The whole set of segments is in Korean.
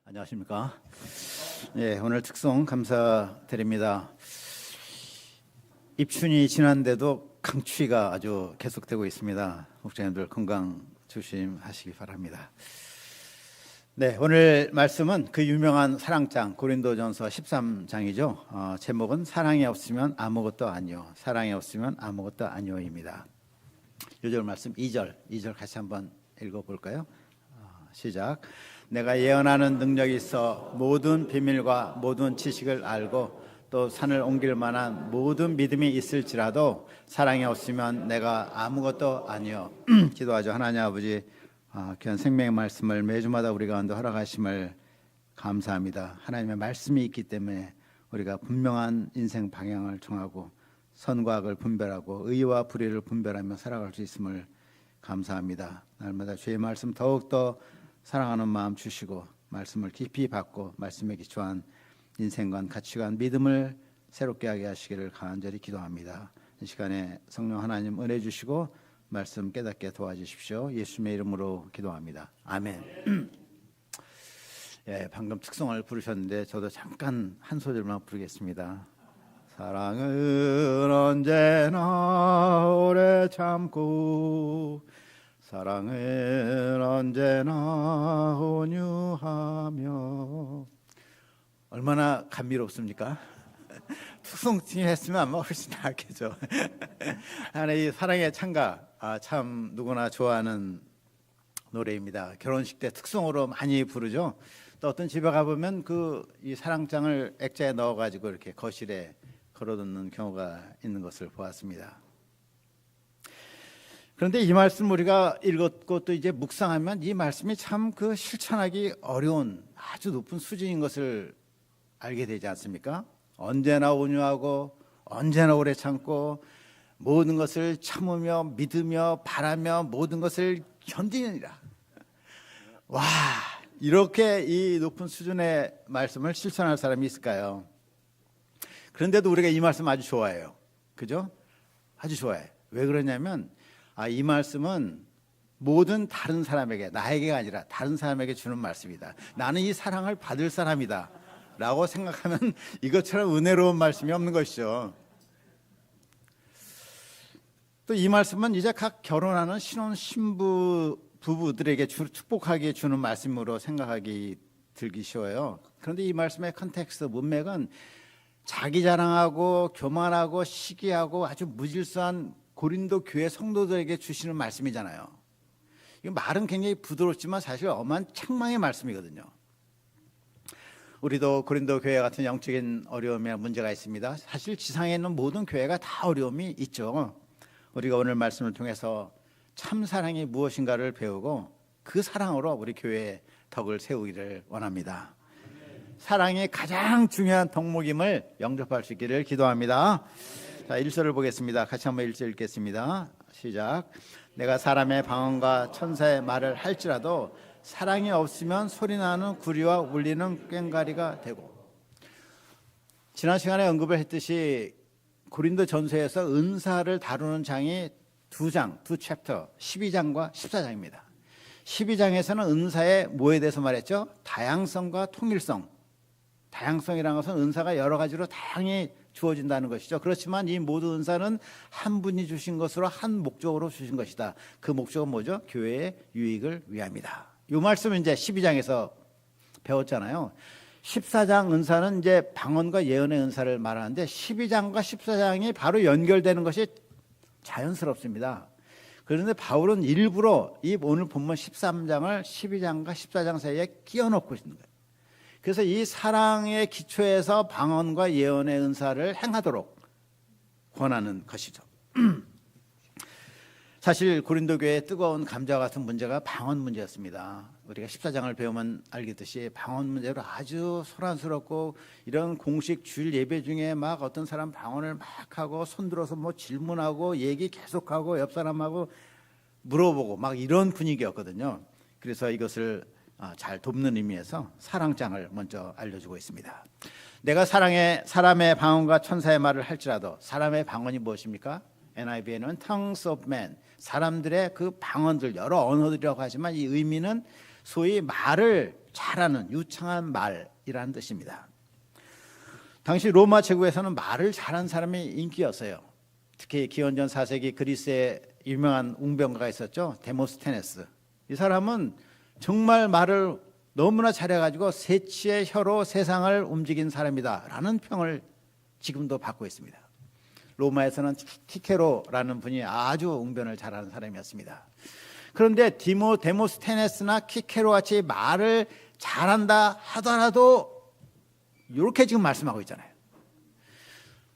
안녕하십니까? 예, 오늘 특송 감사드립니다. 입춘이 지난데도 강추위가 아주 계속되고 있습니다. 목사님들 건강 조심하시기 바랍니다. 네, 오늘 말씀은 그 유명한 사랑장 고린도전서 13장이죠. 제목은 사랑이 없으면 아무것도 아니요, 사랑이 없으면 아무것도 아니요입니다. 요절 말씀 2절 같이 한번 읽어볼까요? 시작. 내가 예언하는 능력이 있어 모든 비밀과 모든 지식을 알고 또 산을 옮길 만한 모든 믿음이 있을지라도 사랑이 없으면 내가 아무것도 아니요. 기도하죠. 하나님 아버지, 귀한 생명의 말씀을 매주마다 우리 가운데 허락하심을 감사합니다. 하나님의 말씀이 있기 때문에 우리가 분명한 인생 방향을 정하고 선과 악을 분별하고 의와 불의를 분별하며 살아갈 수 있음을 감사합니다. 날마다 주의 말씀 더욱더 사랑하는 마음 주시고 말씀을 깊이 받고 말씀에 기초한 인생관, 가치관, 믿음을 새롭게 하게 하시기를 간절히 기도합니다. 이 시간에 성령 하나님 은혜 주시고 말씀 깨닫게 도와주십시오. 예수님의 이름으로 기도합니다. 아멘. 예, 방금 특송을 부르셨는데 저도 잠깐 한 소절만 부르겠습니다. 사랑은 언제나 오래 참고 사랑은 언제나 온유하며. 얼마나 감미롭습니까? 특송팀 했으면 아마 훨씬 나았겠죠. 이 사랑의 찬가, 참 누구나 좋아하는 노래입니다. 결혼식 때 특송으로 많이 부르죠. 또 어떤 집에 가보면 이 사랑장을 액자에 넣어가지고 이렇게 거실에 걸어놓는 경우가 있는 것을 보았습니다. 그런데 이 말씀 우리가 읽었고 또 이제 묵상하면 이 말씀이 참 실천하기 어려운 아주 높은 수준인 것을 알게 되지 않습니까? 언제나 온유하고 언제나 오래 참고 모든 것을 참으며 믿으며 바라며 모든 것을 견디느니라. 와, 이렇게 이 높은 수준의 말씀을 실천할 사람이 있을까요? 그런데도 우리가 이 말씀 아주 좋아해요. 그죠? 아주 좋아해. 왜 그러냐면 이 말씀은 모든 다른 사람에게, 나에게가 아니라 다른 사람에게 주는 말씀이다. 나는 이 사랑을 받을 사람이다 라고 생각하면 이것처럼 은혜로운 말씀이 없는 것이죠. 또 이 말씀은 이제 각 결혼하는 신혼 신부 부부들에게 축복하게 주는 말씀으로 생각하기 들기 쉬워요. 그런데 이 말씀의 컨텍스트, 문맥은 자기 자랑하고 교만하고 시기하고 아주 무질서한 고린도 교회 성도들에게 주시는 말씀이잖아요. 이 말은 굉장히 부드럽지만 사실 엄한 책망의 말씀이거든요. 우리도 고린도 교회 같은 영적인 어려움이나 문제가 있습니다. 사실 지상에 있는 모든 교회가 다 어려움이 있죠. 우리가 오늘 말씀을 통해서 참 사랑이 무엇인가를 배우고 그 사랑으로 우리 교회의 덕을 세우기를 원합니다. 사랑이 가장 중요한 덕목임을 영접할 수 있기를 기도합니다. 자, 1절을 보겠습니다. 같이 한번 1절 읽겠습니다. 시작. 내가 사람의 방언과 천사의 말을 할지라도 사랑이 없으면 소리나는 구리와 울리는 꽹과리가 되고. 지난 시간에 언급을 했듯이 고린도 전서에서 은사를 다루는 장이 두 챕터 12장과 14장입니다 12장에서는 은사의 뭐에 대해서 말했죠? 다양성과 통일성. 다양성이라는 것은 은사가 여러 가지로 다양히 주어진다는 것이죠. 그렇지만 이 모든 은사는 한 분이 주신 것으로 한 목적으로 주신 것이다. 그 목적은 뭐죠? 교회의 유익을 위함이다. 이 말씀은 이제 12장에서 배웠잖아요. 14장 은사는 이제 방언과 예언의 은사를 말하는데 12장과 14장이 바로 연결되는 것이 자연스럽습니다. 그런데 바울은 일부러 이 오늘 본문 13장을 12장과 14장 사이에 끼워 넣고 있는 거예요. 그래서 이 사랑의 기초에서 방언과 예언의 은사를 행하도록 권하는 것이죠. 사실 고린도 교회의 뜨거운 감자와 같은 문제가 방언 문제였습니다. 우리가 14장을 배우면 알겠듯이 방언 문제로 아주 소란스럽고 이런 공식 주일 예배 중에 막 어떤 사람 방언을 막 하고 손들어서 뭐 질문하고 얘기 계속하고 옆 사람하고 물어보고 막 이런 분위기였거든요. 그래서 이것을 잘 돕는 의미에서 사랑장을 먼저 알려주고 있습니다. 내가 사람의 방언과 천사의 말을 할지라도. 사람의 방언이 무엇입니까? NIV에는 tongues of men, 사람들의 그 방언들, 여러 언어들이라고 하지만 이 의미는 소위 말을 잘하는 유창한 말이라는 뜻입니다. 당시 로마 제국에서는 말을 잘하는 사람이 인기였어요. 특히 기원전 4세기 그리스에 유명한 웅변가가 있었죠. 데모스테네스. 이 사람은 정말 말을 너무나 잘해가지고 세치의 혀로 세상을 움직인 사람이다라는 평을 지금도 받고 있습니다. 로마에서는 키케로라는 분이 아주 웅변을 잘하는 사람이었습니다. 그런데 데모스테네스나 키케로 같이 말을 잘한다 하더라도 이렇게 지금 말씀하고 있잖아요.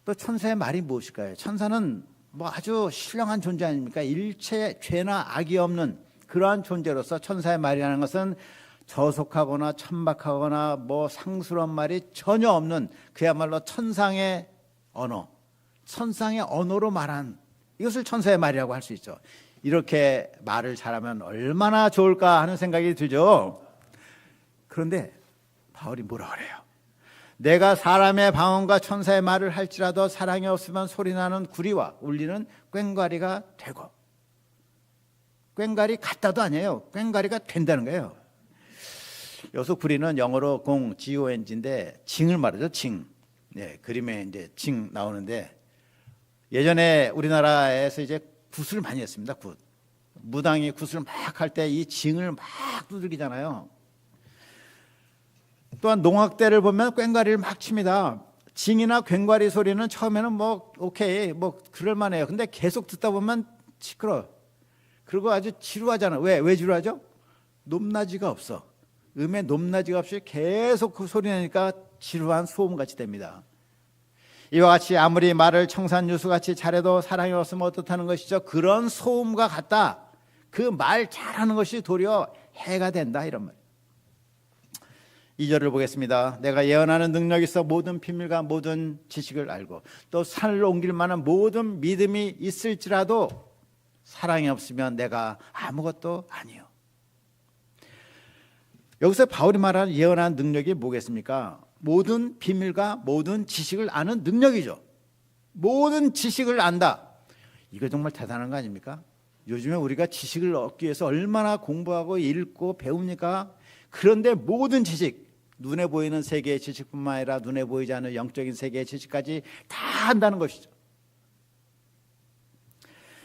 또 천사의 말이 무엇일까요? 천사는 뭐 아주 신령한 존재 아닙니까? 일체 죄나 악이 없는 그러한 존재로서 천사의 말이라는 것은 저속하거나 천박하거나 뭐 상스러운 말이 전혀 없는 그야말로 천상의 언어, 천상의 언어로 말한 이것을 천사의 말이라고 할 수 있죠. 이렇게 말을 잘하면 얼마나 좋을까 하는 생각이 들죠. 그런데 바울이 뭐라 그래요? 내가 사람의 방언과 천사의 말을 할지라도 사랑이 없으면 소리나는 구리와 울리는 꽹과리가 되고, 꽹과리 같다도 아니에요. 꽹과리가 된다는 거예요. 여기서 구리는 영어로 GONG인데 징을 말하죠. 징. 네, 그림에 이제 징 나오는데 예전에 우리나라에서 이제 굿을 많이 했습니다. 굿. 무당이 굿을 막 할 때 이 징을 막 두들기잖아요. 또한 농악대를 보면 꽹과리를 막 칩니다. 징이나 꽹과리 소리는 처음에는 뭐 오케이 뭐 그럴만해요. 근데 계속 듣다 보면 시끄러. 그리고 아주 지루하잖아. 왜 지루하죠? 높낮이가 없어. 음의 높낮이가 없이 계속 그 소리 나니까 지루한 소음같이 됩니다. 이와 같이 아무리 말을 청산유수같이 잘해도 사랑이 없으면 어떻다는 것이죠. 그런 소음과 같다. 그 말 잘하는 것이 도리어 해가 된다 이런 말. 2절을 보겠습니다. 내가 예언하는 능력이 있어 모든 비밀과 모든 지식을 알고 또 산을 옮길 만한 모든 믿음이 있을지라도 사랑이 없으면 내가 아무것도 아니요. 여기서 바울이 말하는 예언하는 능력이 뭐겠습니까? 모든 비밀과 모든 지식을 아는 능력이죠. 모든 지식을 안다. 이거 정말 대단한 거 아닙니까? 요즘에 우리가 지식을 얻기 위해서 얼마나 공부하고 읽고 배웁니까? 그런데 모든 지식, 눈에 보이는 세계의 지식뿐만 아니라 눈에 보이지 않는 영적인 세계의 지식까지 다 한다는 것이죠.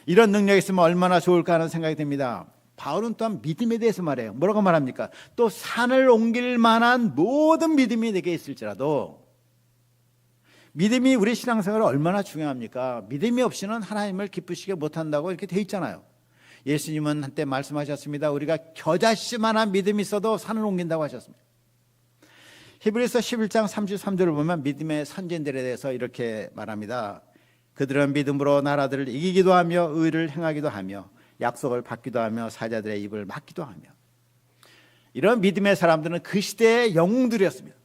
이런 능력이 있으면 얼마나 좋을까 하는 생각이 듭니다. 바울은 또한 믿음에 대해서 말해요. 뭐라고 말합니까? 또 산을 옮길 만한 모든 믿음이 내게 있을지라도. 믿음이 우리 신앙생활에 얼마나 중요합니까? 믿음이 없이는 하나님을 기쁘시게 못한다고 이렇게 돼 있잖아요. 예수님은 한때 말씀하셨습니다. 우리가 겨자씨만한 믿음이 있어도 산을 옮긴다고 하셨습니다. 히브리서 11장 33절을 보면 믿음의 선진들에 대해서 이렇게 말합니다. 그들은 믿음으로 나라들을 이기기도 하며 의를 행하기도 하며 약속을 받기도 하며 사자들의 입을 막기도 하며. 이런 믿음의 사람들은 그 시대의 영웅들이었습니다.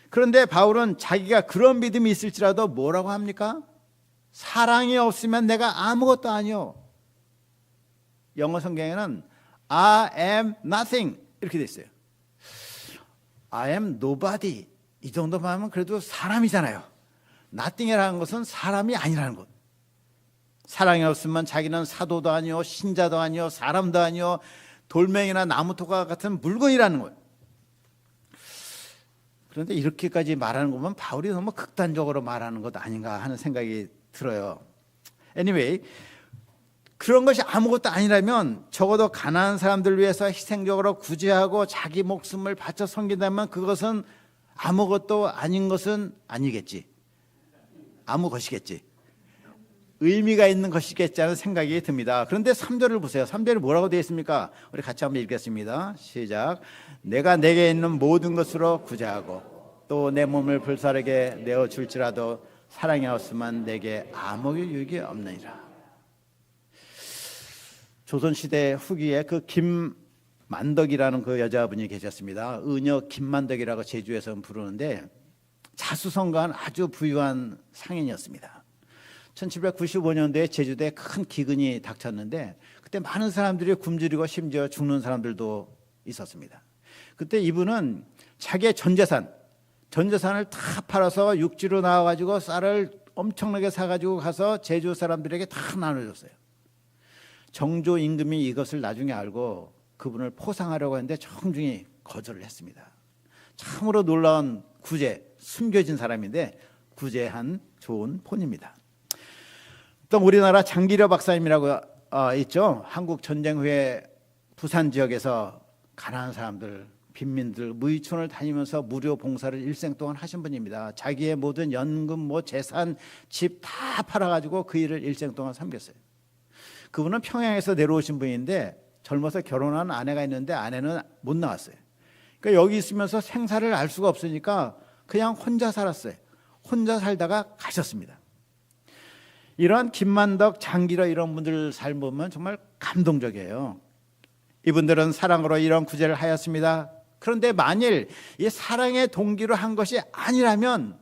그런데 바울은 자기가 그런 믿음이 있을지라도 뭐라고 합니까? 사랑이 없으면 내가 아무것도 아니요. 영어 성경에는 I am nothing 이렇게 돼 있어요. I am nobody 이 정도만 하면 그래도 사람이잖아요. nothing이라는 것은 사람이 아니라는 것. 사랑이 없으면 자기는 사도도 아니요 신자도 아니요 사람도 아니요 돌멩이나 나무토가 같은 물건이라는 거예요. 그런데 이렇게까지 말하는 거 보면 바울이 너무 극단적으로 말하는 것 아닌가 하는 생각이 들어요. Anyway, 그런 것이 아무것도 아니라면 적어도 가난한 사람들을 위해서 희생적으로 구제하고 자기 목숨을 바쳐 섬긴다면 그것은 아무것도 아닌 것은 아니겠지. 아무 것이겠지. 의미가 있는 것이겠지 하는 생각이 듭니다. 그런데 3절을 보세요. 3절이 뭐라고 되어 있습니까? 우리 같이 한번 읽겠습니다. 시작. 내가 내게 있는 모든 것으로 구제하고 또 내 몸을 불사르게 내어줄지라도 사랑이 없으면 내게 아무 유익이 없느니라. 조선시대 후기에 그 김만덕이라는 그 여자분이 계셨습니다. 은여 김만덕이라고 제주에서 부르는데 자수성가한 아주 부유한 상인이었습니다. 1795년도에 제주도에 큰 기근이 닥쳤는데 그때 많은 사람들이 굶주리고 심지어 죽는 사람들도 있었습니다. 그때 이분은 자기의 전 재산을 다 팔아서 육지로 나와가지고 쌀을 엄청나게 사가지고 가서 제주 사람들에게 다 나눠줬어요. 정조 임금이 이것을 나중에 알고 그분을 포상하려고 했는데 정중히 거절을 했습니다. 참으로 놀라운 구제, 숨겨진 사람인데 구제한 좋은 본입니다. 또 우리나라 장기려 박사님이라고 있죠. 한국 전쟁 후에 부산 지역에서 가난한 사람들, 빈민들 무의촌을 다니면서 무료 봉사를 일생 동안 하신 분입니다. 자기의 모든 연금, 재산, 집 다 팔아가지고 그 일을 일생 동안 섬겼어요. 그분은 평양에서 내려오신 분인데 젊어서 결혼한 아내가 있는데 아내는 못 나왔어요. 그러니까 여기 있으면서 생사를 알 수가 없으니까 그냥 혼자 살았어요. 혼자 살다가 가셨습니다. 이런 김만덕, 장기러 이런 분들 삶 보면 정말 감동적이에요. 이분들은 사랑으로 이런 구제를 하였습니다. 그런데 만일 이 사랑의 동기로 한 것이 아니라면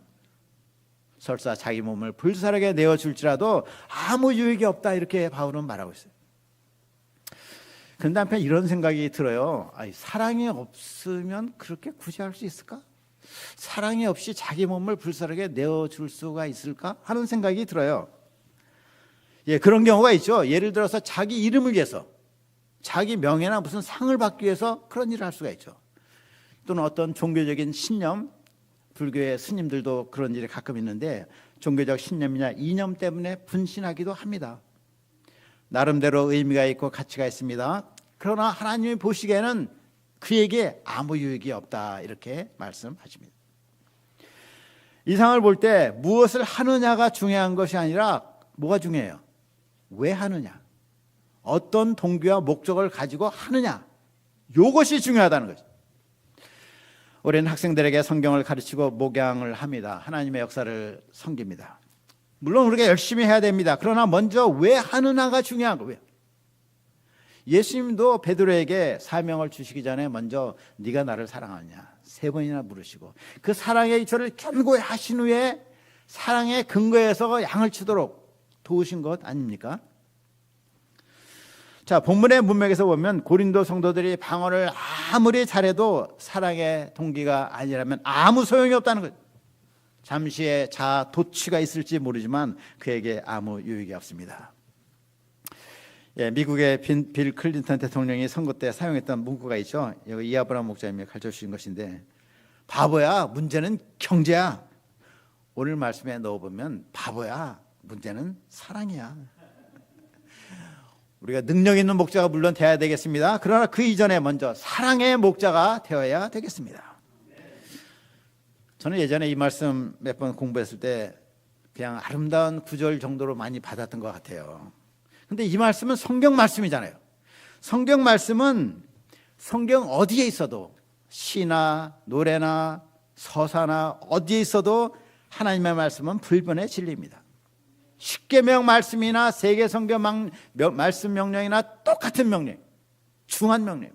설사 자기 몸을 불사르게 내어줄지라도 아무 유익이 없다, 이렇게 바울은 말하고 있어요. 그런데 한편 이런 생각이 들어요. 사랑이 없으면 그렇게 구제할 수 있을까? 사랑이 없이 자기 몸을 불사르게 내어줄 수가 있을까? 하는 생각이 들어요. 그런 경우가 있죠. 예를 들어서 자기 이름을 위해서, 자기 명예나 무슨 상을 받기 위해서 그런 일을 할 수가 있죠. 또는 어떤 종교적인 신념, 불교의 스님들도 그런 일이 가끔 있는데 종교적 신념이나 이념 때문에 분신하기도 합니다. 나름대로 의미가 있고 가치가 있습니다. 그러나 하나님이 보시기에는 그에게 아무 유익이 없다, 이렇게 말씀하십니다. 이 상을 볼 때 무엇을 하느냐가 중요한 것이 아니라 뭐가 중요해요? 왜 하느냐, 어떤 동기와 목적을 가지고 하느냐, 이것이 중요하다는 거죠. 우리는 학생들에게 성경을 가르치고 목양을 합니다. 하나님의 역사를 섬깁니다. 물론 우리가 열심히 해야 됩니다. 그러나 먼저 왜 하느냐가 중요한 거예요. 예수님도 베드로에게 사명을 주시기 전에 먼저 네가 나를 사랑하느냐 3번이나 물으시고 그 사랑의 이초를 견고히 하신 후에 사랑의 근거에서 양을 치도록 도우신 것 아닙니까? 자, 본문의 문맥에서 보면 고린도 성도들이 방언을 아무리 잘해도 사랑의 동기가 아니라면 아무 소용이 없다는 거예요. 잠시의 자아 도취가 있을지 모르지만 그에게 아무 유익이 없습니다. 미국의 빌 클린턴 대통령이 선거 때 사용했던 문구가 있죠. 여기 이아브라함 목사님이 가르쳐주신 것인데, 바보야, 문제는 경제야. 오늘 말씀에 넣어보면 바보야, 문제는 사랑이야. 우리가 능력 있는 목자가 물론 되어야 되겠습니다. 그러나 그 이전에 먼저 사랑의 목자가 되어야 되겠습니다. 저는 예전에 이 말씀 몇 번 공부했을 때 그냥 아름다운 구절 정도로 많이 받았던 것 같아요. 근데 이 말씀은 성경 말씀이잖아요. 성경 말씀은 성경 어디에 있어도, 시나 노래나 서사나 어디에 있어도 하나님의 말씀은 불변의 진리입니다. 십계명 말씀이나 세계 성경 말씀 명령이나 똑같은 명령, 중한 명령.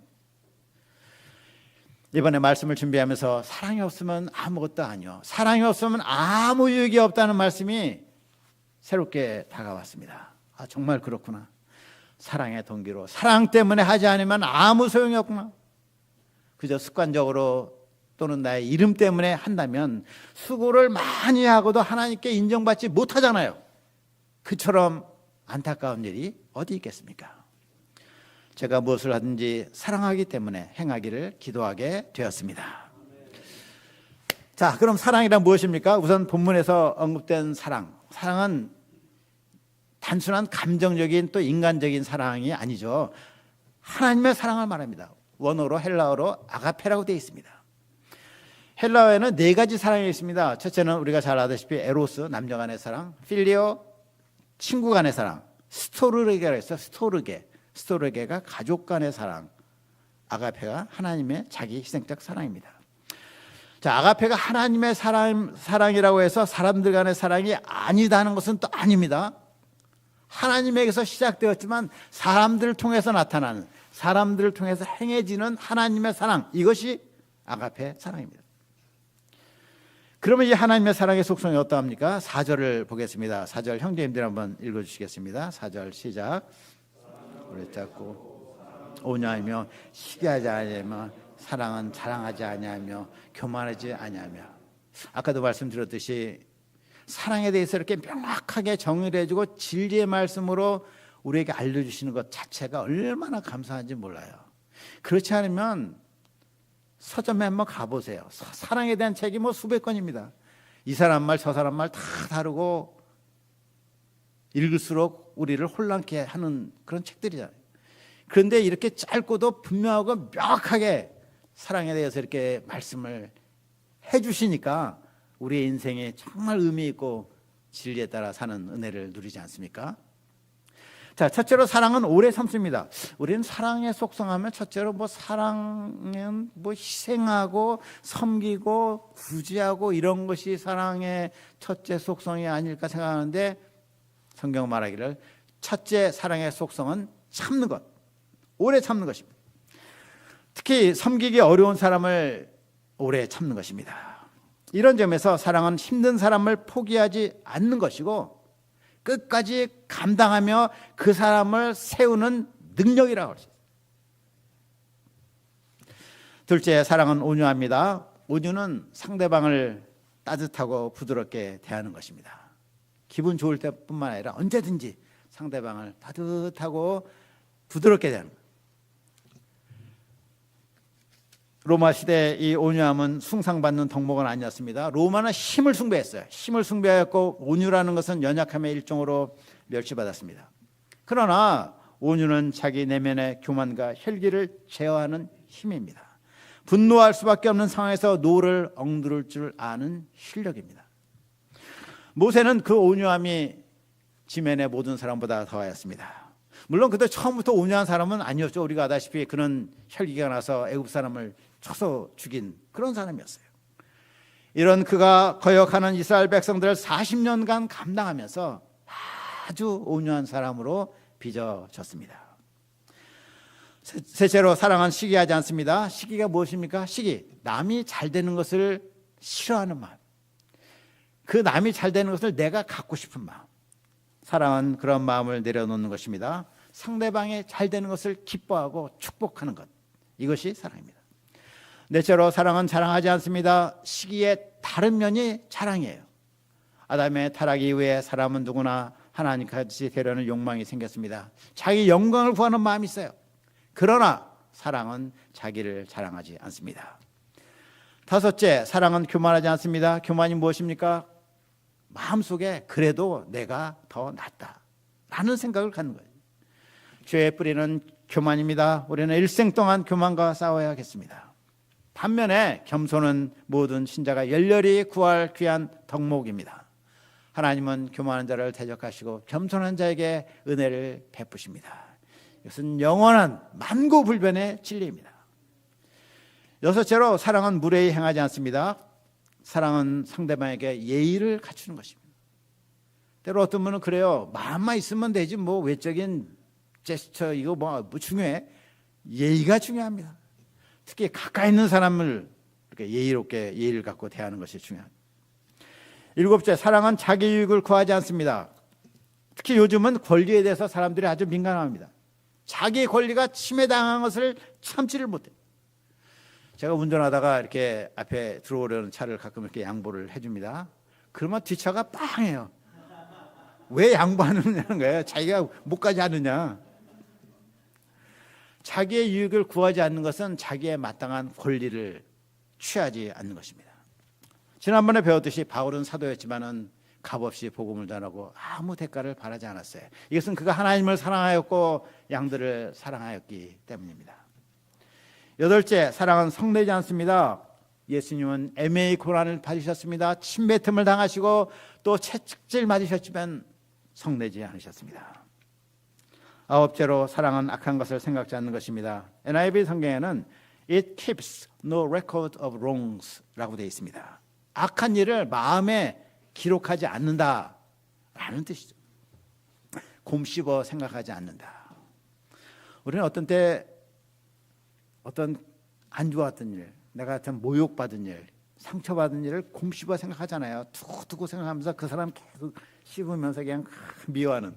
이번에 말씀을 준비하면서 사랑이 없으면 아무것도 아니요, 사랑이 없으면 아무 유익이 없다는 말씀이 새롭게 다가왔습니다. 정말 그렇구나. 사랑의 동기로, 사랑 때문에 하지 않으면 아무 소용이 없구나. 그저 습관적으로 또는 나의 이름 때문에 한다면 수고를 많이 하고도 하나님께 인정받지 못하잖아요. 그처럼 안타까운 일이 어디 있겠습니까? 제가 무엇을 하든지 사랑하기 때문에 행하기를 기도하게 되었습니다. 자, 그럼 사랑이란 무엇입니까? 우선 본문에서 언급된 사랑은 단순한 감정적인 또 인간적인 사랑이 아니죠. 하나님의 사랑을 말합니다. 원어로 헬라어로 아가페라고 되어 있습니다. 헬라어에는 4가지 사랑이 있습니다. 첫째는 우리가 잘 아다시피 에로스, 남녀 간의 사랑, 필리오, 친구 간의 사랑, 스토르게가 있어요. 스토르게가 가족 간의 사랑, 아가페가 하나님의 자기 희생적 사랑입니다. 자, 아가페가 하나님의 사랑이라고 해서 사람들 간의 사랑이 아니다는 것은 또 아닙니다. 하나님에게서 시작되었지만 사람들을 통해서 나타나는, 사람들을 통해서 행해지는 하나님의 사랑, 이것이 아가페 사랑입니다. 그러면 이 하나님의 사랑의 속성이 어떠합니까? 4절을 보겠습니다. 4절 형제님들 한번 읽어주시겠습니다. 4절 시작. 우리 잡고 오냐하며 시기하지 아니하며 사랑은 자랑하지 아니하며 교만하지 아니하며. 아까도 말씀드렸듯이 사랑에 대해서 이렇게 명확하게 정의를 해주고 진리의 말씀으로 우리에게 알려주시는 것 자체가 얼마나 감사한지 몰라요. 그렇지 않으면 서점에 한번 가보세요. 사랑에 대한 책이 뭐 수백 권입니다. 이 사람 말 저 사람 말 다 다르고 읽을수록 우리를 혼란케 하는 그런 책들이잖아요. 그런데 이렇게 짧고도 분명하고 명확하게 사랑에 대해서 이렇게 말씀을 해주시니까 우리의 인생에 정말 의미 있고 진리에 따라 사는 은혜를 누리지 않습니까? 자, 첫째로 사랑은 오래 참습니다. 우리는 사랑의 속성하면 첫째로 뭐 사랑은 뭐 희생하고 섬기고 구제하고 이런 것이 사랑의 첫째 속성이 아닐까 생각하는데 성경 말하기를 첫째 사랑의 속성은 참는 것, 오래 참는 것입니다. 특히 섬기기 어려운 사람을 오래 참는 것입니다. 이런 점에서 사랑은 힘든 사람을 포기하지 않는 것이고 끝까지 감당하며 그 사람을 세우는 능력이라고 할 수 있습니다. 둘째, 사랑은 온유합니다. 온유는 상대방을 따뜻하고 부드럽게 대하는 것입니다. 기분 좋을 때뿐만 아니라 언제든지 상대방을 따뜻하고 부드럽게 대하는 것. 로마 시대 이 온유함은 숭상받는 덕목은 아니었습니다. 로마는 힘을 숭배했어요. 힘을 숭배했고 온유라는 것은 연약함의 일종으로 멸시받았습니다. 그러나 온유는 자기 내면의 교만과 혈기를 제어하는 힘입니다. 분노할 수밖에 없는 상황에서 노를 억누를 줄 아는 실력입니다. 모세는 그 온유함이 지면의 모든 사람보다 더하였습니다. 물론 그때 처음부터 온유한 사람은 아니었죠. 우리가 아다시피 그런 혈기가 나서 애굽 사람을 쳐서 죽인 그런 사람이었어요. 이런 그가 거역하는 이스라엘 백성들을 40년간 감당하면서 아주 온유한 사람으로 빚어졌습니다. 셋째로 사랑은 시기하지 않습니다. 시기가 무엇입니까? 시기, 남이 잘 되는 것을 싫어하는 마음, 그 남이 잘 되는 것을 내가 갖고 싶은 마음. 사랑은 그런 마음을 내려놓는 것입니다. 상대방의 잘 되는 것을 기뻐하고 축복하는 것, 이것이 사랑입니다. 넷째로 사랑은 자랑하지 않습니다. 시기의 다른 면이 자랑이에요. 아담의 타락 이후에 사람은 누구나 하나님까지 되려는 욕망이 생겼습니다. 자기 영광을 구하는 마음이 있어요. 그러나 사랑은 자기를 자랑하지 않습니다. 다섯째, 사랑은 교만하지 않습니다. 교만이 무엇입니까? 마음속에 그래도 내가 더 낫다 라는 생각을 갖는 거예요. 죄의 뿌리는 교만입니다. 우리는 일생 동안 교만과 싸워야겠습니다. 반면에 겸손은 모든 신자가 열렬히 구할 귀한 덕목입니다. 하나님은 교만한 자를 대적하시고 겸손한 자에게 은혜를 베푸십니다. 이것은 영원한 만고불변의 진리입니다. 여섯째로 사랑은 무례히 행하지 않습니다. 사랑은 상대방에게 예의를 갖추는 것입니다. 때로 어떤 분은 그래요. 마음만 있으면 되지 뭐 외적인 제스처 이거 뭐 중요해? 예의가 중요합니다. 특히 가까이 있는 사람을 이렇게 예의롭게 예의를 갖고 대하는 것이 중요합니다. 일곱째, 사랑은 자기 유익을 구하지 않습니다. 특히 요즘은 권리에 대해서 사람들이 아주 민감합니다. 자기 권리가 침해당한 것을 참지를 못해요. 제가 운전하다가 이렇게 앞에 들어오려는 차를 가끔 이렇게 양보를 해줍니다. 그러면 뒷차가 빵해요. 왜 양보하느냐는 거예요. 자기가 못 가지 않느냐. 자기의 유익을 구하지 않는 것은 자기의 마땅한 권리를 취하지 않는 것입니다. 지난번에 배웠듯이 바울은 사도였지만은 값없이 복음을 전하고 아무 대가를 바라지 않았어요. 이것은 그가 하나님을 사랑하였고 양들을 사랑하였기 때문입니다. 여덟째, 사랑은 성내지 않습니다. 예수님은 애매히 고난을 받으셨습니다. 침뱉음을 당하시고 또 채찍질 맞으셨지만 성내지 않으셨습니다. 아홉째로 사랑은 악한 것을 생각지 않는 것입니다. NIV 성경에는 It keeps no record of wrongs 라고 되어 있습니다. 악한 일을 마음에 기록하지 않는다라는 뜻이죠. 곰씹어 생각하지 않는다. 우리는 어떤 때 어떤 안 좋았던 일, 내가 하여튼 모욕받은 일, 상처받은 일을 곰씹어 생각하잖아요. 두고 생각하면서 그 사람 계속 씹으면서 그냥 미워하는.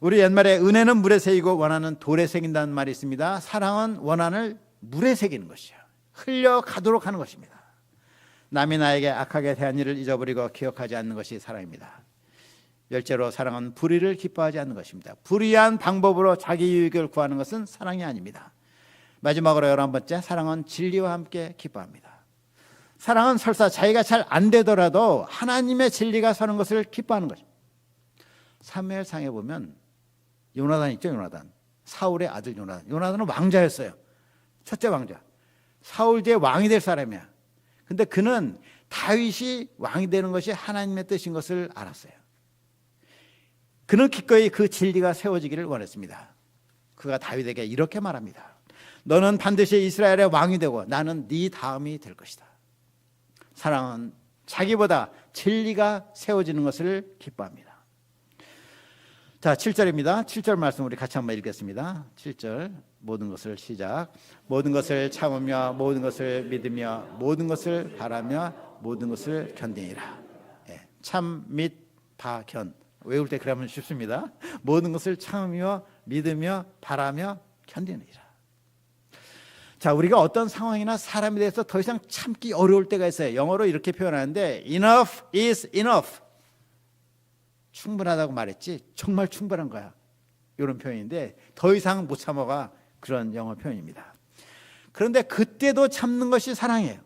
우리 옛말에 은혜는 물에 새이고 원한은 돌에 새긴다는 말이 있습니다. 사랑은 원한을 물에 새기는 것이요, 흘려가도록 하는 것입니다. 남이 나에게 악하게 대한 일을 잊어버리고 기억하지 않는 것이 사랑입니다. 열째로 사랑은 불의를 기뻐하지 않는 것입니다. 불의한 방법으로 자기 유익을 구하는 것은 사랑이 아닙니다. 마지막으로 11번째, 사랑은 진리와 함께 기뻐합니다. 사랑은 설사 자기가 잘 안 되더라도 하나님의 진리가 서는 것을 기뻐하는 것입니다. 사무엘상에 보면 요나단 있죠, 요나단. 사울의 아들 요나단. 요나단은 왕자였어요. 첫째 왕자. 사울 뒤에 왕이 될 사람이야. 근데 그는 다윗이 왕이 되는 것이 하나님의 뜻인 것을 알았어요. 그는 기꺼이 그 진리가 세워지기를 원했습니다. 그가 다윗에게 이렇게 말합니다. 너는 반드시 이스라엘의 왕이 되고 나는 네 다음이 될 것이다. 사랑은 자기보다 진리가 세워지는 것을 기뻐합니다. 자, 7절입니다. 7절 말씀 우리 같이 한번 읽겠습니다. 7절 모든 것을 시작. 모든 것을 참으며 모든 것을 믿으며 모든 것을 바라며 모든 것을 견디니라. 참, 및, 바, 견. 외울 때 그러면 쉽습니다. 모든 것을 참으며 믿으며 바라며 견디느니라. 자, 우리가 어떤 상황이나 사람에 대해서 더 이상 참기 어려울 때가 있어요. 영어로 이렇게 표현하는데 enough is enough. 충분하다고 말했지 정말 충분한 거야. 이런 표현인데 더 이상 못 참아가 그런 영어 표현입니다. 그런데 그때도 참는 것이 사랑이에요.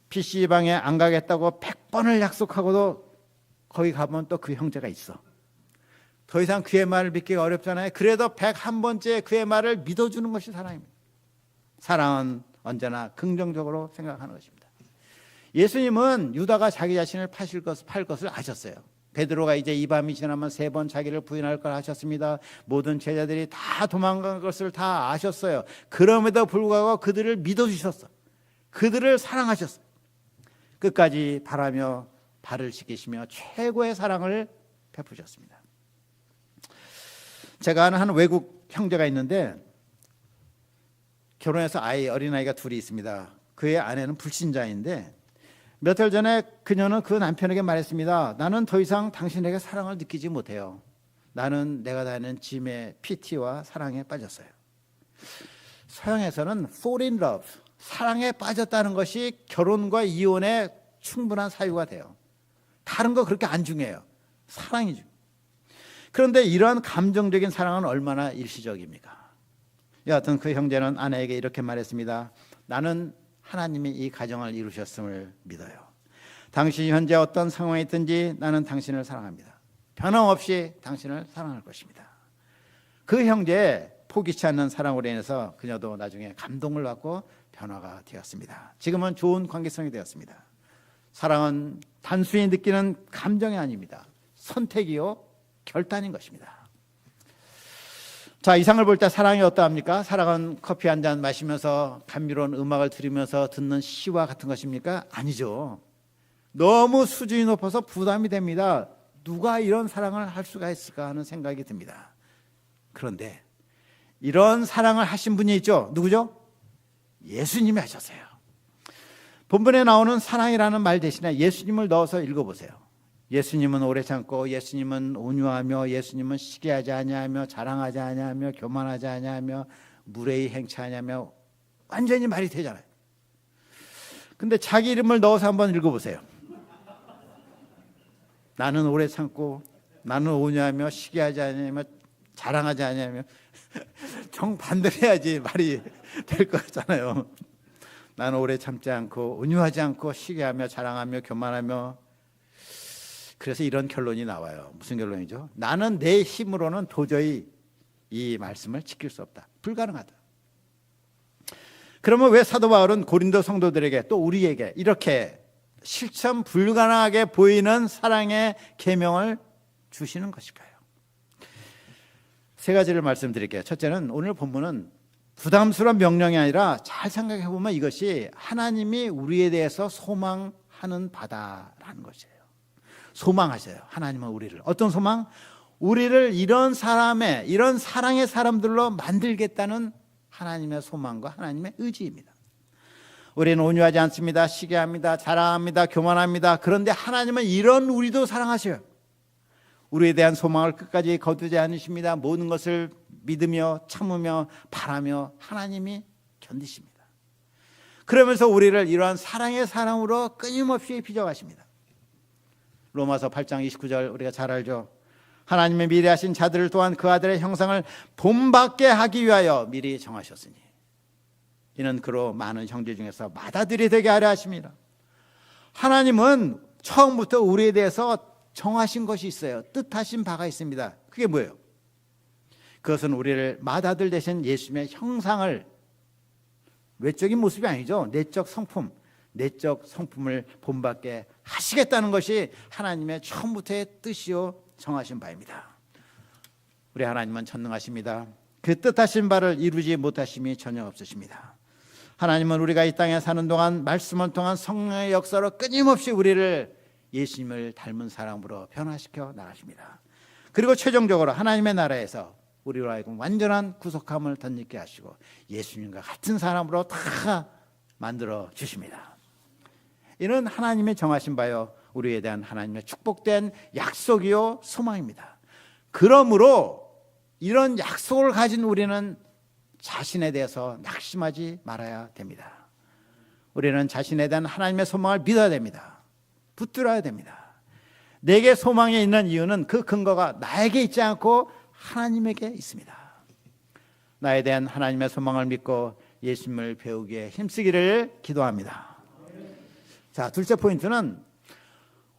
PC방에 안 가겠다고 100번을 약속하고도 거기 가면 또 그 형제가 있어. 더 이상 그의 말을 믿기가 어렵잖아요. 그래도 101번째 그의 말을 믿어주는 것이 사랑입니다. 사랑은 언제나 긍정적으로 생각하는 것입니다. 예수님은 유다가 자기 자신을 팔 것을 아셨어요. 베드로가 이제 이 밤이 지나면 3번 자기를 부인할 걸 아셨습니다. 모든 제자들이 다 도망간 것을 다 아셨어요. 그럼에도 불구하고 그들을 믿어주셨어. 그들을 사랑하셨어. 끝까지 바라며 발을 씻기시며 최고의 사랑을 베푸셨습니다. 제가 아는 한 외국 형제가 있는데 결혼해서 어린아이가 둘이 있습니다. 그의 아내는 불신자인데 몇 달 전에 그녀는 그 남편에게 말했습니다. 나는 더 이상 당신에게 사랑을 느끼지 못해요. 나는 내가 다니는 짐의 PT와 사랑에 빠졌어요. 서양에서는 fall in love, 사랑에 빠졌다는 것이 결혼과 이혼의 충분한 사유가 돼요. 다른 거 그렇게 안 중요해요. 사랑이 중요해요. 그런데 이러한 감정적인 사랑은 얼마나 일시적입니까? 여하튼 그 형제는 아내에게 이렇게 말했습니다. 나는 하나님이 이 가정을 이루셨음을 믿어요. 당신이 현재 어떤 상황에 있든지 나는 당신을 사랑합니다. 변함없이 당신을 사랑할 것입니다. 그 형제의 포기치 않는 사랑으로 인해서 그녀도 나중에 감동을 받고 변화가 되었습니다. 지금은 좋은 관계성이 되었습니다. 사랑은 단순히 느끼는 감정이 아닙니다. 선택이요, 결단인 것입니다. 자, 이상을 볼 때 사랑이 어떠합니까? 사랑은 커피 한 잔 마시면서 감미로운 음악을 들으면서 듣는 시와 같은 것입니까? 아니죠. 너무 수준이 높아서 부담이 됩니다. 누가 이런 사랑을 할 수가 있을까 하는 생각이 듭니다. 그런데 이런 사랑을 하신 분이 있죠. 누구죠? 예수님이 하셨어요. 본문에 나오는 사랑이라는 말 대신에 예수님을 넣어서 읽어보세요. 예수님은 오래 참고, 예수님은 온유하며, 예수님은 시기하지 아니하며, 자랑하지 아니하며, 교만하지 아니하며, 무례히 행치 아니하며, 완전히 말이 되잖아요. 근데 자기 이름을 넣어서 한번 읽어보세요. 나는 오래 참고, 나는 온유하며, 시기하지 아니하며, 자랑하지 아니하며. 정반대로 해야지 말이 될 거잖아요. 나는 오래 참지 않고, 온유하지 않고, 시기하며, 자랑하며, 교만하며. 그래서 이런 결론이 나와요. 무슨 결론이죠? 나는 내 힘으로는 도저히 이 말씀을 지킬 수 없다. 불가능하다. 그러면 왜 사도 바울은 고린도 성도들에게 또 우리에게 이렇게 실천 불가능하게 보이는 사랑의 계명을 주시는 것일까요? 3가지를 말씀드릴게요. 첫째는 오늘 본문은 부담스러운 명령이 아니라 잘 생각해 보면 이것이 하나님이 우리에 대해서 소망하는 바다라는 것이에요. 소망하셔요. 하나님은 우리를. 어떤 소망? 우리를 이런 사랑의 사람들로 만들겠다는 하나님의 소망과 하나님의 의지입니다. 우리는 온유하지 않습니다. 시기합니다. 자랑합니다. 교만합니다. 그런데 하나님은 이런 우리도 사랑하셔요. 우리에 대한 소망을 끝까지 거두지 않으십니다. 모든 것을 믿으며 참으며 바라며 하나님이 견디십니다. 그러면서 우리를 이러한 사랑의 사람으로 끊임없이 빚어가십니다. 로마서 8장 29절 우리가 잘 알죠. 하나님의 미래하신 자들을 또한 그 아들의 형상을 본받게 하기 위하여 미리 정하셨으니. 이는 그로 많은 형제 중에서 맏아들이 되게 하려 하십니다. 하나님은 처음부터 우리에 대해서 정하신 것이 있어요. 뜻하신 바가 있습니다. 그게 뭐예요? 그것은 우리를 맏아들 되신 예수님의 형상을, 외적인 모습이 아니죠. 내적 성품을 본받게 하시겠다는 것이 하나님의 처음부터의 뜻이요 정하신 바입니다. 우리 하나님은 전능하십니다. 그 뜻하신 바를 이루지 못하심이 전혀 없으십니다. 하나님은 우리가 이 땅에 사는 동안, 말씀을 통한 성령의 역사로 끊임없이 우리를 예수님을 닮은 사람으로 변화시켜 나가십니다. 그리고 최종적으로 하나님의 나라에서 우리로 하여금 완전한 구속함을 덧입게 하시고 예수님과 같은 사람으로 다 만들어 주십니다. 이는 하나님의 정하신 바요 우리에 대한 하나님의 축복된 약속이요 소망입니다. 그러므로 이런 약속을 가진 우리는 자신에 대해서 낙심하지 말아야 됩니다. 우리는 자신에 대한 하나님의 소망을 믿어야 됩니다. 붙들어야 됩니다. 내게 소망이 있는 이유는 그 근거가 나에게 있지 않고 하나님에게 있습니다. 나에 대한 하나님의 소망을 믿고 예수님을 배우기에 힘쓰기를 기도합니다. 자, 둘째 포인트는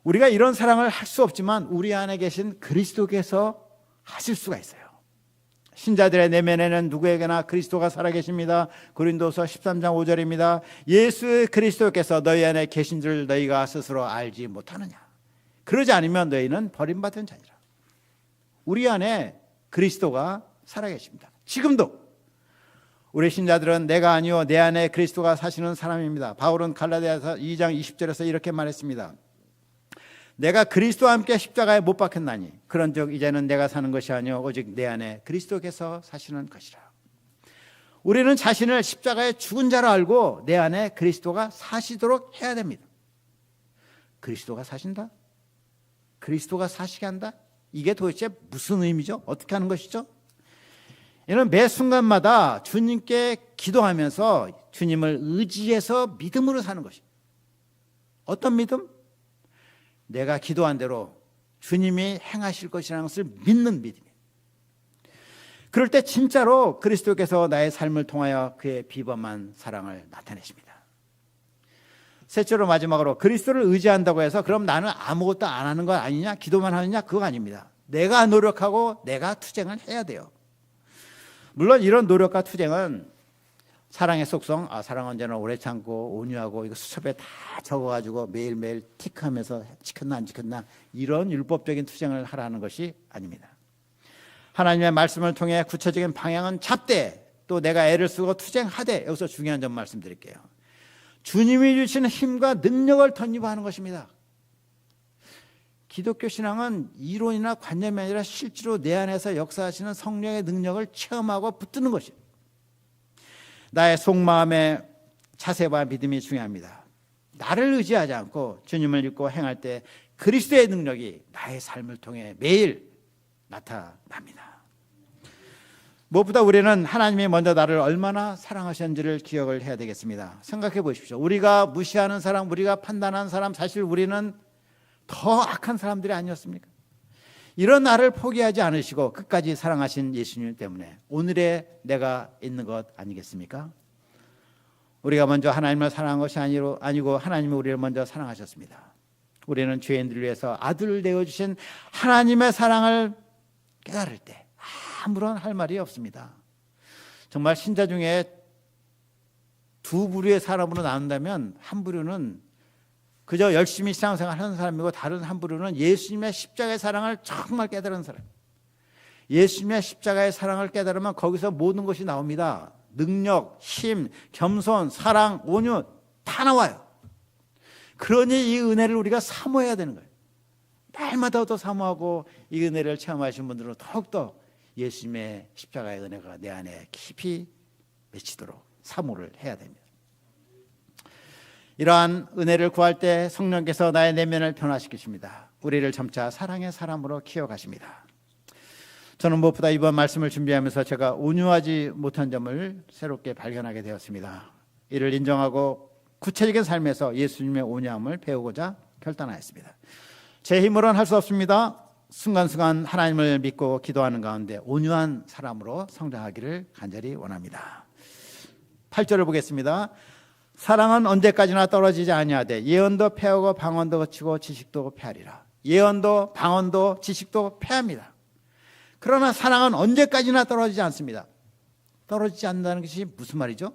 우리가 이런 사랑을 할 수 없지만 우리 안에 계신 그리스도께서 하실 수가 있어요. 신자들의 내면에는 누구에게나 그리스도가 살아계십니다. 고린도서 13장 5절입니다. 예수 그리스도께서 너희 안에 계신 줄 너희가 스스로 알지 못하느냐. 그러지 않으면 너희는 버림받은 자니라. 우리 안에 그리스도가 살아계십니다. 지금도 우리 신자들은 내가 아니요 내 안에 그리스도가 사시는 사람입니다. 바울은 갈라디아서 2장 20절에서 이렇게 말했습니다. 내가 그리스도와 함께 십자가에 못 박혔나니 그런즉 이제는 내가 사는 것이 아니요 오직 내 안에 그리스도께서 사시는 것이라. 우리는 자신을 십자가에 죽은 자로 알고 내 안에 그리스도가 사시도록 해야 됩니다. 그리스도가 사신다? 그리스도가 사시게 한다? 이게 도대체 무슨 의미죠? 어떻게 하는 것이죠? 이는 매 순간마다 주님께 기도하면서 주님을 의지해서 믿음으로 사는 것입니다. 어떤 믿음? 내가 기도한 대로 주님이 행하실 것이라는 것을 믿는 믿음이에요. 그럴 때 진짜로 그리스도께서 나의 삶을 통하여 그의 비범한 사랑을 나타내십니다. 셋째로 마지막으로 그리스도를 의지한다고 해서 그럼 나는 아무것도 안 하는 거 아니냐? 기도만 하느냐? 그거 아닙니다. 내가 노력하고 내가 투쟁을 해야 돼요. 물론 이런 노력과 투쟁은 사랑의 속성, 사랑 언제나 오래 참고 온유하고 이거 수첩에 다 적어가지고 매일매일 틱하면서 지켰나 안 지켰나 이런 율법적인 투쟁을 하라는 것이 아닙니다. 하나님의 말씀을 통해 구체적인 방향은 잡되 또 내가 애를 쓰고 투쟁하되, 여기서 중요한 점 말씀드릴게요. 주님이 주시는 힘과 능력을 덧입어하는 것입니다. 기독교 신앙은 이론이나 관념이 아니라 실제로 내 안에서 역사하시는 성령의 능력을 체험하고 붙드는 것입니다. 나의 속마음의 자세와 믿음이 중요합니다. 나를 의지하지 않고 주님을 믿고 행할 때 그리스도의 능력이 나의 삶을 통해 매일 나타납니다. 무엇보다 우리는 하나님이 먼저 나를 얼마나 사랑하셨는지를 기억을 해야 되겠습니다. 생각해 보십시오. 우리가 무시하는 사람, 우리가 판단하는 사람, 사실 우리는 더 악한 사람들이 아니었습니까? 이런 나를 포기하지 않으시고 끝까지 사랑하신 예수님 때문에 오늘의 내가 있는 것 아니겠습니까? 우리가 먼저 하나님을 사랑한 것이 아니고 하나님이 우리를 먼저 사랑하셨습니다. 우리는 죄인들을 위해서 아들을 내어주신 하나님의 사랑을 깨달을 때 아무런 할 말이 없습니다. 정말 신자 중에 두 부류의 사람으로 나눈다면 한 부류는 그저 열심히 신앙생활 하는 사람이고 다른 한 부류는 예수님의 십자가의 사랑을 정말 깨달은 사람. 예수님의 십자가의 사랑을 깨달으면 거기서 모든 것이 나옵니다. 능력, 힘, 겸손, 사랑, 온유 다 나와요. 그러니 이 은혜를 우리가 사모해야 되는 거예요. 날마다 더 사모하고 이 은혜를 체험하신 분들은 더욱더 예수님의 십자가의 은혜가 내 안에 깊이 맺히도록 사모를 해야 됩니다. 이러한 은혜를 구할 때 성령께서 나의 내면을 변화시키십니다. 우리를 점차 사랑의 사람으로 키워가십니다. 저는 무엇보다 이번 말씀을 준비하면서 제가 온유하지 못한 점을 새롭게 발견하게 되었습니다. 이를 인정하고 구체적인 삶에서 예수님의 온유함을 배우고자 결단하였습니다. 제 힘으로는 할 수 없습니다. 순간순간 하나님을 믿고 기도하는 가운데 온유한 사람으로 성장하기를 간절히 원합니다. 8절을 보겠습니다. 사랑은 언제까지나 떨어지지 아니하되 예언도 패하고 방언도 거치고 지식도 패하리라. 예언도 방언도 지식도 패합니다. 그러나 사랑은 언제까지나 떨어지지 않습니다. 떨어지지 않는다는 것이 무슨 말이죠?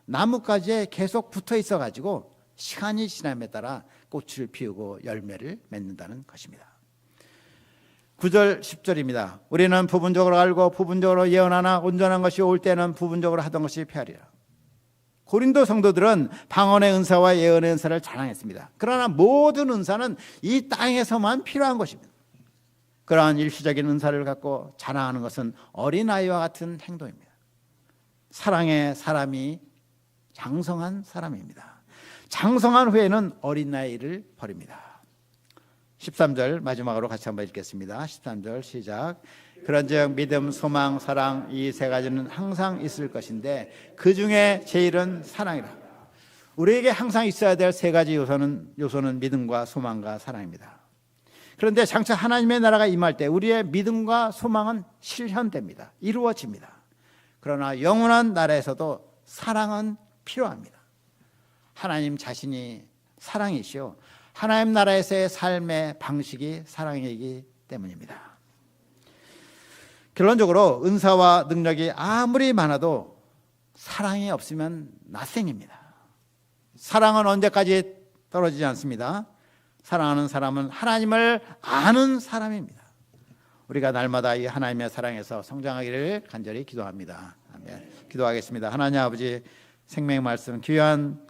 나뭇가지에 계속 붙어 있어 가지고 시간이 지남에 따라 꽃을 피우고 열매를 맺는다는 것입니다. 9절 10절입니다. 우리는 부분적으로 알고 부분적으로 예언하나 온전한 것이 올 때는 부분적으로 하던 것이 패하리라. 고린도 성도들은 방언의 은사와 예언의 은사를 자랑했습니다. 그러나 모든 은사는 이 땅에서만 필요한 것입니다. 그러한 일시적인 은사를 갖고 자랑하는 것은 어린아이와 같은 행동입니다. 사랑의 사람이 장성한 사람입니다. 장성한 후에는 어린아이를 버립니다. 13절 마지막으로 같이 한번 읽겠습니다. 13절 시작. 그런즉 믿음, 소망, 사랑 이 세 가지는 항상 있을 것인데 그 중에 제일은 사랑이라. 우리에게 항상 있어야 될 세 가지 요소는 믿음과 소망과 사랑입니다. 그런데 장차 하나님의 나라가 임할 때 우리의 믿음과 소망은 실현됩니다. 이루어집니다. 그러나 영원한 나라에서도 사랑은 필요합니다. 하나님 자신이 사랑이시오. 하나님 나라에서의 삶의 방식이 사랑이기 때문입니다. 결론적으로 은사와 능력이 아무리 많아도 사랑이 없으면 nothing입니다. 사랑은 언제까지 떨어지지 않습니다. 사랑하는 사람은 하나님을 아는 사람입니다. 우리가 날마다 이 하나님의 사랑에서 성장하기를 간절히 기도합니다. 아멘. 기도하겠습니다. 하나님 아버지, 생명의 말씀 귀한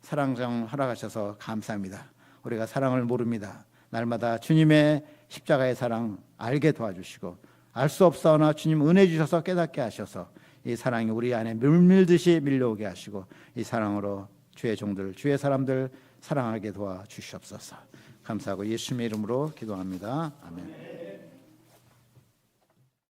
사랑정 허락하셔서 감사합니다. 우리가 사랑을 모릅니다. 날마다 주님의 십자가의 사랑 알게 도와주시고 알 수 없사오나 주님 은혜 주셔서 깨닫게 하셔서 이 사랑이 우리 안에 물밀듯이 밀려오게 하시고 이 사랑으로 주의 종들, 주의 사람들 사랑하게 도와주시옵소서. 감사하고 예수님의 이름으로 기도합니다. 아멘.